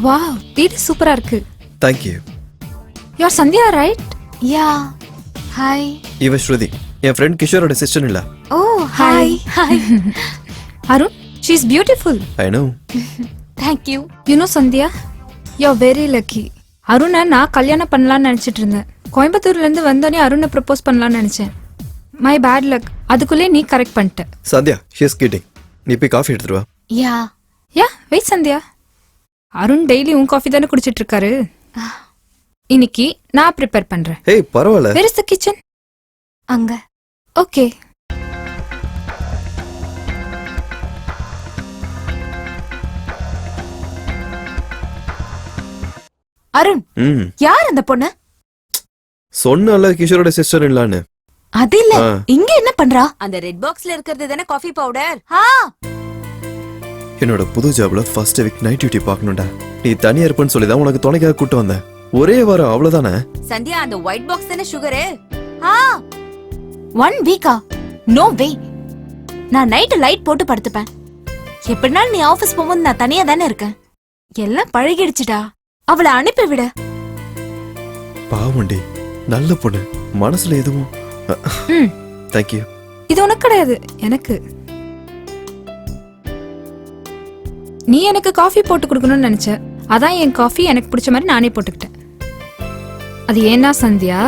Wow, வீடு சூப்பரா இருக்கு. Thank you. You are Sandhya right? Yeah. Hi. இவ ஸ்ருதி, என் ஃப்ரெண்ட் கிஷோரோட சிஸ்டர் இல்ல. Oh hi. Hi. Arun, she is beautiful. I know. Thank you. You know Sandhya, you are very lucky. அருணை நான் கல்யாணம் பண்ணலாம்னு நினைச்சிட்டு இருந்தேன். கோயம்புத்தூர்ல இருந்து வந்தோடனே அருணை ப்ரப்போஸ் பண்ணலாம்னு நினைச்சேன். My bad luck. அதுக்குள்ளே நீ கரெக்ட் பண்ணிட்ட. Sandhya, she is kidding. நீ போய் காஃபி எடுத்துட்டு வா. Yeah. Yeah, wait Sandhya. Arun daily உன் காஃபி தானே குடிச்சிட்டு இருக்காரு. இன்னைக்கு நான் ப்ரிப்பேர் பண்றேன். ஏய் பரவாயில்ல. Where is the kitchen? அங்க. ஓகே. அருண், யார் அந்த பொண்ணு? சொன்னல கிஷோரோட சிஸ்டர் இல்லன்னு. அது இல்ல, இங்க என்ன பண்றா? அந்த ரெட் பாக்ஸ்ல இருக்கிறது தானே காஃபி பவுடர். என்னோட புது ஜாப்ல ஃபர்ஸ்ட் வீக் நைட் டியூட்டி பார்க்கணும்டா. நீ தனியா இருப்பேன்னு சொல்லி தான் உனக்கு துணைக்காக கூட்டு வந்தேன். ஒரே வாரம் அவ்வளவுதானே. சந்தியா, அந்த ஒயிட் பாக்ஸ் தானே சுகரு. 1 வீக்கா? No way. நான் நைட் லைட் போட்டு படுத்துப்பேன். எப்படினாலும் நீ ஆபீஸ் போகும்போது நான் தனியா தானே இருக்கேன். எல்லாம் பழகிடுச்சுடா. அவளை அனுப்பி விட. பாவண்டி, நல்ல பொண்ணு, மனசுல எதுவும். Thank you. இது உனக்கு கிடையாது, எனக்கு. நீ எனக்கு காஃபி போட்டு கொடுக்கணும்னு நினைச்ச. அதான் என் காஃபி எனக்கு பிடிச்ச மாதிரி நானே போட்டுக்கிட்டேன். அது ஏன்னா சந்தியா,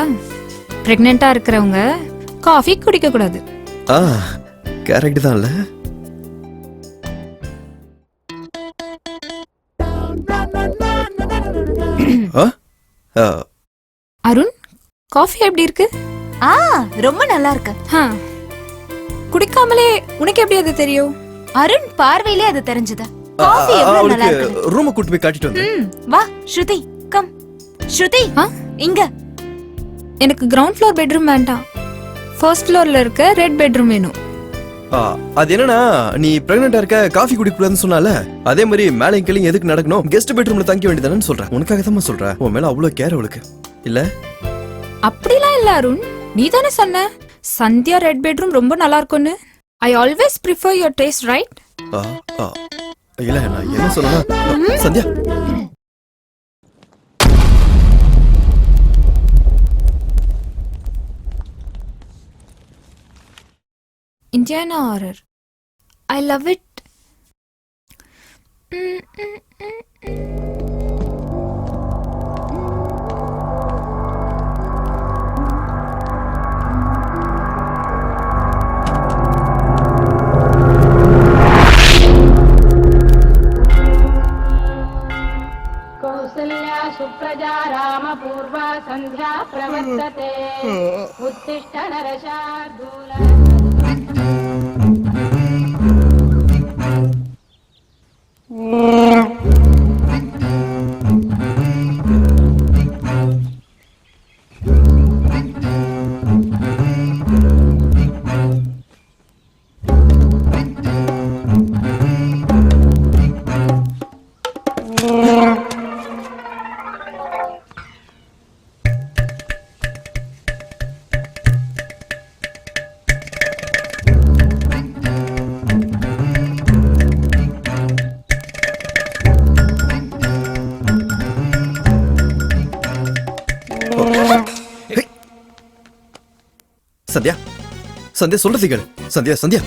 பிரெக்னெண்டா இருக்கிறவங்க காஃபி குடிக்க கூடாது. கரெக்ட் தான் இல்ல? அருண், காஃபி எப்படி இருக்கு? ரொம்ப நல்லா இருக்கு. குடிக்காமலே உனக்கு எப்படி அது தெரியும்? அருண் பார்வையிலே அது தெரிஞ்சது. காஃபி எவ்வளவு நல்லா இருக்கு. ரூம் கூட்டி போய் காட்டிட்டு வந்து. வா ஸ்ருதி, கம். ஸ்ருதி, இங்க. எனக்கு கிரவுண்ட் ஃப்ளோர் பெட்ரூம் வேண்டாம். ஃபர்ஸ்ட் ஃப்ளோர்ல இருக்க ரெட் பெட்ரூம் வேணும். அது என்னன்னா, நீ பிரெக்னெண்டா இருக்க, காஃபி குடிக்கூடாதுன்னு சொன்னால, அதே மாதிரி மேலே கீழே எதுக்கு நடக்கணும், கெஸ்ட் பெட்ரூம்ல தங்கி வேண்டியதானு சொல்றேன். உனக்காக தான் சொல்றேன். உன் மேல அவ்வளவு கேர் அவளுக்கு இல்ல? அப்படிலாம் இல்ல அருண், நீ தானே சொன்ன சந்தியா ரெட் பெட்ரூம் ரொம்ப நல்லா இருக்கும்னு. I always prefer your taste right? இல்ல, நான் என்ன சொன்னா Sandhya, Indiana horror. I love it. Kausalya Supraja रामपूर्वा सन्ध्या प्रवर्तते उत्तिष्ठ नरशार्दूल. சந்தியா, சந்தியா சொல்றது கேளு. சந்தியா, சந்தியா,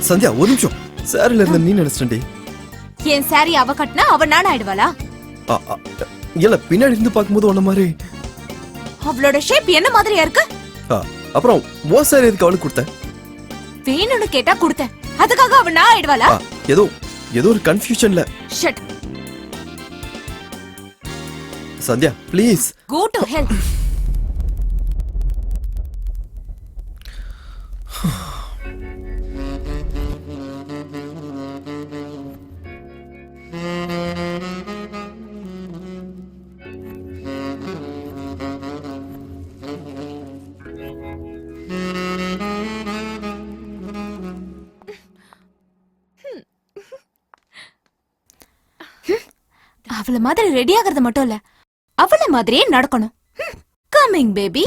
சந்தியா ஒரு நிமிஷம். சாரில இருந்த நீ நினைச்சிட்டே. என் சாரி அவ கட்டினா அவ நான் ஆயிடுவாளா? இல்ல, பின்னாடி இருந்து பாக்கும்போது உன்ன மாதிரி. அவளோட ஷேப் என்ன மாதிரியா இருக்கு? அப்புறம் ஓ சாரி எதுக்கு அவளுக்கு கொடுத்த? வேணும்னு கேட்டா கொடுத்தேன். அதுக்காக அவ நான் ஆயிடுவாளா? ஏதோ ஒரு கன்ஃபியூஷன்ல. Shut. Sandhya please. Go to hell. அவள மாதிரி ரெடி ஆகிறது மட்டும் இல்ல, அவள மாதிரியே நடக்கணும். Coming baby.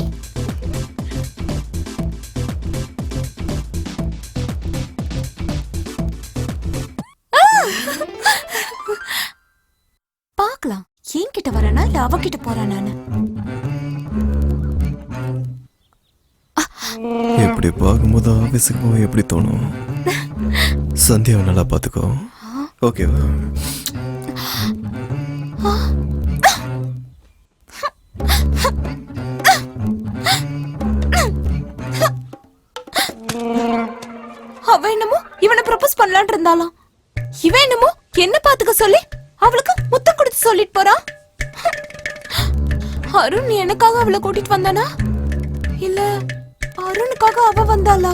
பார்க்கலாம். என்கிட்ட வரானா இல்ல அவகிட்ட போறானான்னு. எப்படி பார்க்கும்போது ஆபீஸுக்கு போக எப்படி தோணும்? சந்தியாவை நல்லா பார்த்துக்கோ, ஓகேவா? அவ என்னமோ இவனை ப்ரப்போஸ் பண்ணலாம்னு இருந்தாலாம். இவன் என்னமோ என்ன பாத்துக்க சொல்லி அவளுக்கு முத்தம் கொடுத்து சொல்லிட்டு போறான். அருண் எனக்காக அவளை கூட்டிட்டு வந்தானா இல்ல அருணுக்காக அவ வந்தாளா?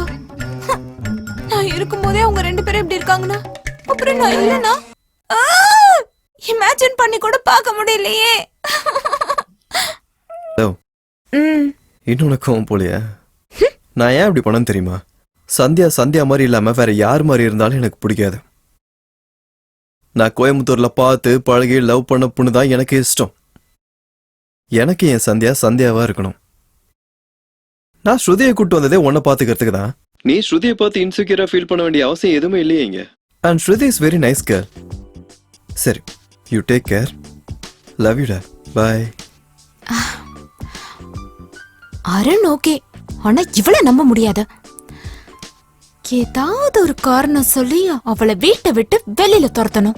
நான் இருக்கும்போதே அவங்க 2 பேரும் இப்படி இருக்காங்கன்னா அப்புறம் நான் இல்லனா இமேஜின் பண்ணி கூட பார்க்க முடியலையே. இன்னும் உனக்கும் போலியா? நான் ஏன் இப்படி பண்ணேன்னு தெரியுமா? சந்தியா மாதிரி இல்லாம வேற யார் மாதிரி இருந்தாலும் எனக்கு பிடிக்காது. நான் கோயம்புத்தூர்ல பார்த்து பழகி லவ் பண்ண பொண்ணு தான் எனக்கு இஷ்டம். எனக்கு என் சந்தியாவா இருக்கணும். நான் ஸ்ருதியை கூட்டு வந்ததே உன்னை பாத்துக்கிறதுக்கு தான். நீ ஸ்ருதியை பார்த்து இன்செக்யூரா ஃபீல் பண்ண வேண்டிய அவசியம் எதுவுமே இல்லையே இங்க. And Shruti is very nice girl. சரி, you take care. Love you டா. பை. அருண் ஓகே, ஆனா இவளை நம்ப முடியாது. ஏதாவது ஒரு காரணம் சொல்லி அவளை வீட்டை விட்டு வெளியில துரத்தணும்.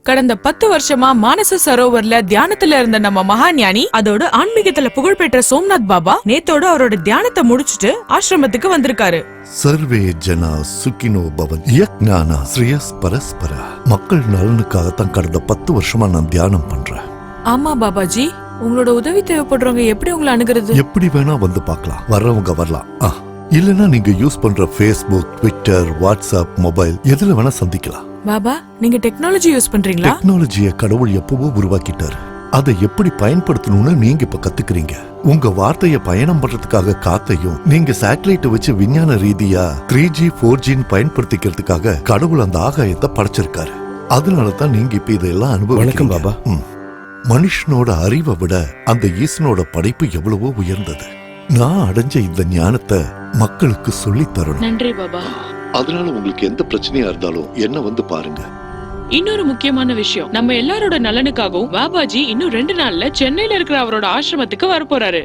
கடந்த 10 வருஷமா மானச சரோவர்ல தியானத்துல இருந்த நம்ம மகாஞானி, அதோட ஆன்மீகத்துல புகழ்பெற்ற சோம்நாத் பாபா நேத்தோட அவரோட தியானத்தை முடிச்சுட்டு ஆசிரமத்துக்கு வந்திருக்காரு. சர்வே ஜனா சுகினோ பவன் யக்ஞானா ஸ்ரேயஸ் பரஸ்பர. மக்கள் நலனுக்காகத்தான் கடந்த 10 வருஷமா நான் தியானம் பண்றேன். ஆமா பாபாஜி, உங்களோட உதவி தேவைப்படுறவங்க எப்படி உங்களை அணுகிறது? எப்படி வேணா வந்து பார்க்கலாம், வர்றவங்க வரலாம். இல்லனா நீங்க யூஸ் பண்ற Facebook, Twitter, WhatsApp, மொபைல் எதுல வேணா சந்திக்கலாம். பாபா, நீங்க டெக்னாலஜி யூஸ் பண்றீங்களா? டெக்னாலஜியை கடவுள் எப்பவோ உருவாக்கிட்டாரு. அதை எப்படி பயன்படுத்தணும்னு நீங்க இப்ப கத்துக்கிறீங்க. உங்க வார்த்தையை பயணம் பண்றதுக்காக காத்தையும் நீங்க சேட்டலைட் வச்சு விஞ்ஞான ரீதியா 3G 4G பயன்படுத்திக்கிறதுக்காக கடவுள் அந்த ஆகாயத்தை படைச்சிருக்காரு. அதனாலதான் நீங்க இப்ப இதெல்லாம் வணக்கம் பாபா. மனுஷனோட அறிவை விட அந்த ஈசனோட படைப்பு எவ்வளவோ உயர்ந்தது. நான் அடைஞ்ச இந்த ஞானத்தை மக்களுக்கு சொல்லி தரணும். நன்றி பாபா. அதனால உங்களுக்கு எந்த பிரச்சனையா இருந்தாலும் என்ன வந்து பாருங்க. இன்னொரு முக்கியமான விஷயம், நம்ம எல்லாரோட நலனுக்காகவும் பாபாஜி இன்னும் 2 நாள்ல சென்னையில இருக்கிற அவரோட ஆசிரமத்துக்கு வர போறாரு.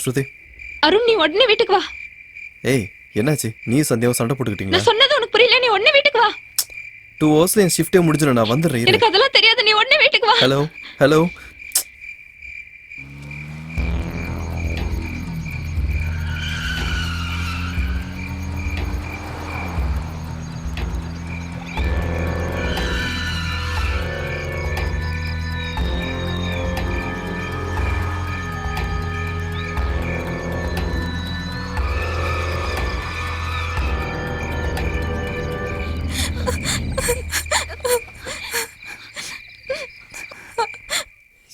ஸ்ருதி. அருண், நீ உடனே வீட்டுக்கு வா. ஏய், என்னாச்சு? நீ சந்தியாவை சண்டை போட்டுக்கிட்டீங்களா? நான் சொன்னது உனக்கு புரியல. நீ உடனே வீட்டுக்கு வா. 2 ஹவர்ஸ்ல என் ஷிஃப்டே முடிஞ்சிடும். நான் வந்துடுறேன். எனக்கு அதெல்லாம் தெரியாது. நீ உடனே வீட்டுக்கு வா. ஹலோ.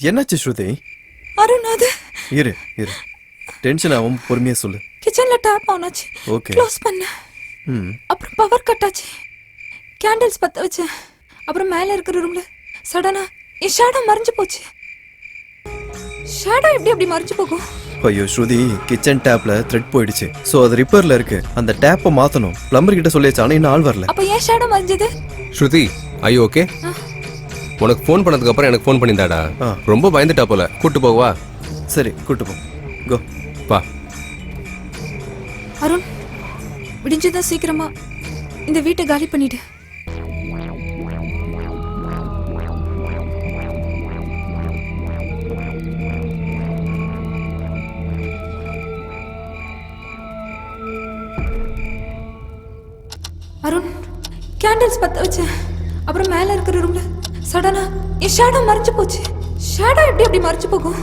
என்னாச்சு ஸ்ருதி? அருண், அது இரு டென்ஷன் ஆகும், பொறுமையா சொல்லு. கிச்சன்ல டேப் ஆன் ஆச்சு. ஓகே. க்ளோஸ் பண்ண. அப்புறம் பவர் கட் ஆச்சு. கேண்டில்ஸ் பத்த வச்சேன். அப்புறம் மேல இருக்கிற ரூம்ல சடனா என் ஷேடோ மறைஞ்சு போச்சு. ஷேடோ எப்படி மறைஞ்சு போகும்? ஐயோ ஸ்ருதி, கிச்சன் டேப்ல த்ரெட் போயிடுச்சு. சோ அது ரிப்பேர்ல இருக்கு. அந்த டேப்பை மாத்தணும். பிளம்பர் கிட்ட சொல்லியாச்சு, ஆனா இன்னும் ஆள் வரல. அப்ப ஏன் ஷேடோ மறைஞ்சது? ஸ்ருதி, ஐ ஓகே? உனக்கு ஃபோன் பண்ணதுக்கு அப்புறம் எனக்கு ஃபோன் பண்ணியிருந்தாடா. ரொம்ப பயந்துட்டா போல. கூட்டு போவா? சரி, கூட்டு போ. கோ. வா. அருண், விடிஞ்சதான் சீக்கிரமா இந்த வீட்டை காலி பண்ணிடு. அருண், கேண்டில்ஸ் பத்த வச்சேன். அப்புறம் மேல இருக்கிற ரூம்ல சடனா என் ஷேடோ மறைஞ்சு போச்சு. ஷேடோ எப்படி அப்படி மறைஞ்சு போகும்?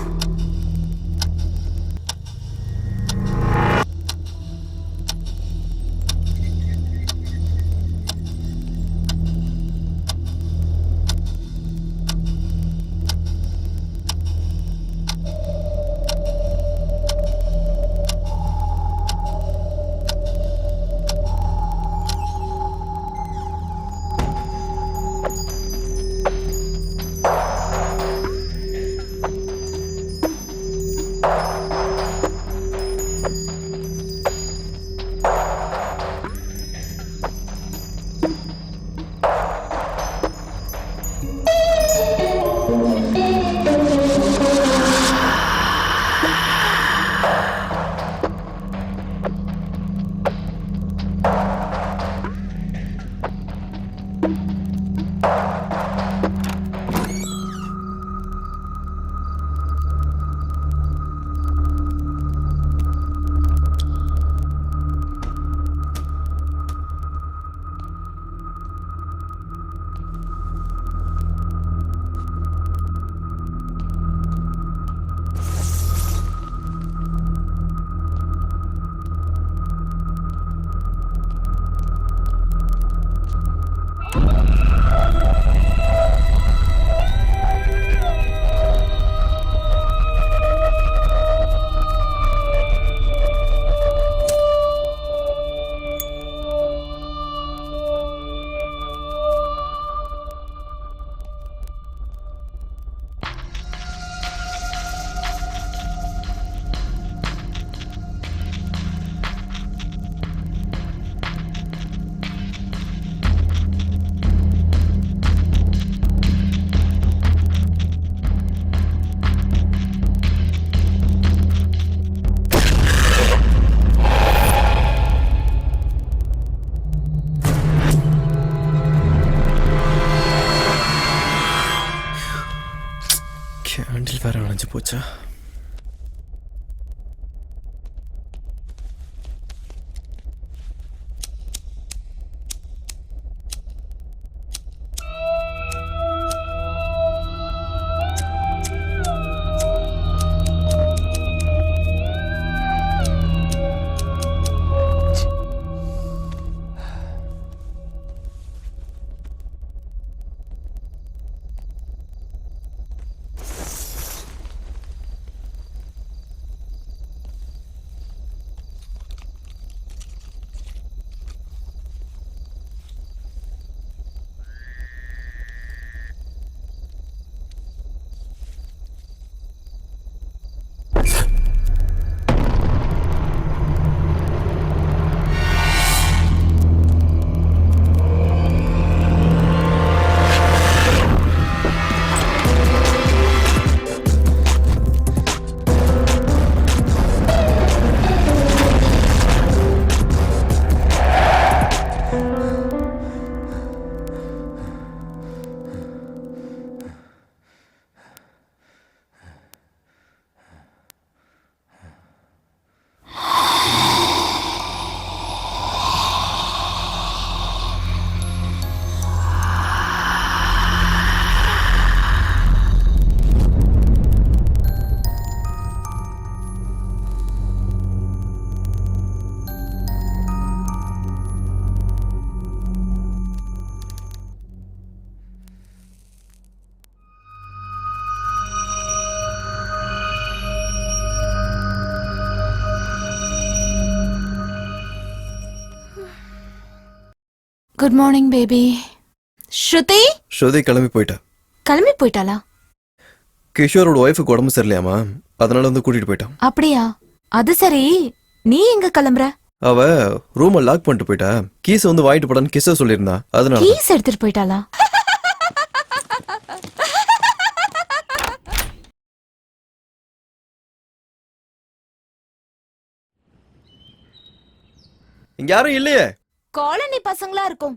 கேண்டில் வேற அணைஞ்சு போச்சா? Good morning baby. Shruti Shruti கிளம்பி போயிட்டா. கிளம்பி போயிட்டாளா? கிஷோரோட ஒய்ஃபுக்கு உடம்பு சரியில்லையாமா, அதனால வந்து கூட்டிட்டு போயிட்டான். அப்படியா? அது சரி, நீ எங்க கிளம்புற? அவ ரூமை லாக் பண்ணிட்டு போயிட்டா. கீஸ் வந்து வாங்கிட்டு போடான்னு கிஷோ சொல்லியிருந்தா, அதனால. கீஸ் எடுத்துட்டு போயிட்டாளா? இங்க யாரும் இல்லையே. காலனி பசங்களா இருக்கும்.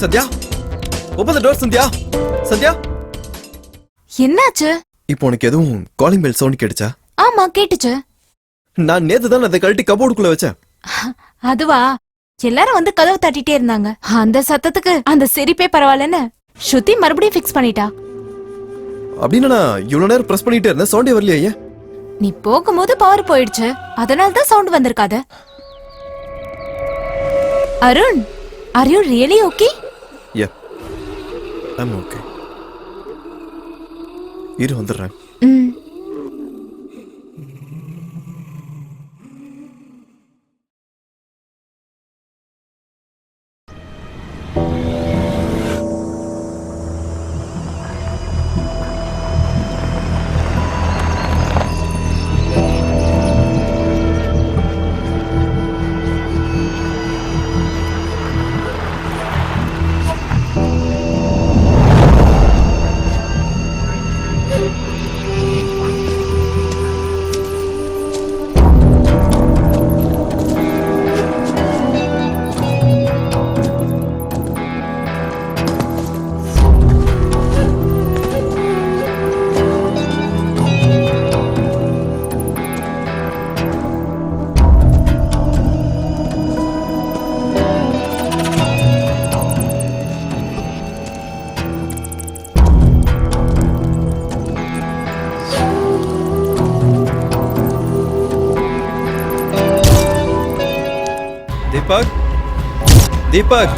Sathya, open the door Sandhya. Sathya, என்னாச்சு? இப்போ உனக்கு எதுவும் காலிங் பெல் சவுண்ட் கேட்டுச்சா? ஆமா கேட்டுச்சு. நான் நேத்து தான் அதை கழட்டி கபோர்டுக்குள்ள வச்சேன். அதுவா? எல்லாரும் வந்து கதவு தட்டிட்டே இருந்தாங்க. அந்த சத்தத்துக்கு அந்த சிரிப்பே பரவாயில்லன்னு ஸ்ருதி மறுபடியும் ஃபிக்ஸ் பண்ணிட்டா. அப்படின்னு நான் இவ்வளவு நேரம் பிரஸ் பண்ணிட்டே இருந்தேன், சவுண்டே வரலையே. ஏன்? நீ போகும்போது பவர் போயிடுச்சு, அதனால தான் சவுண்ட் வந்திருக்காது. Arun, are you really okay? Yeah, I'm okay. இரு வந்துடுறேன். ம். தீபக், தீபக்.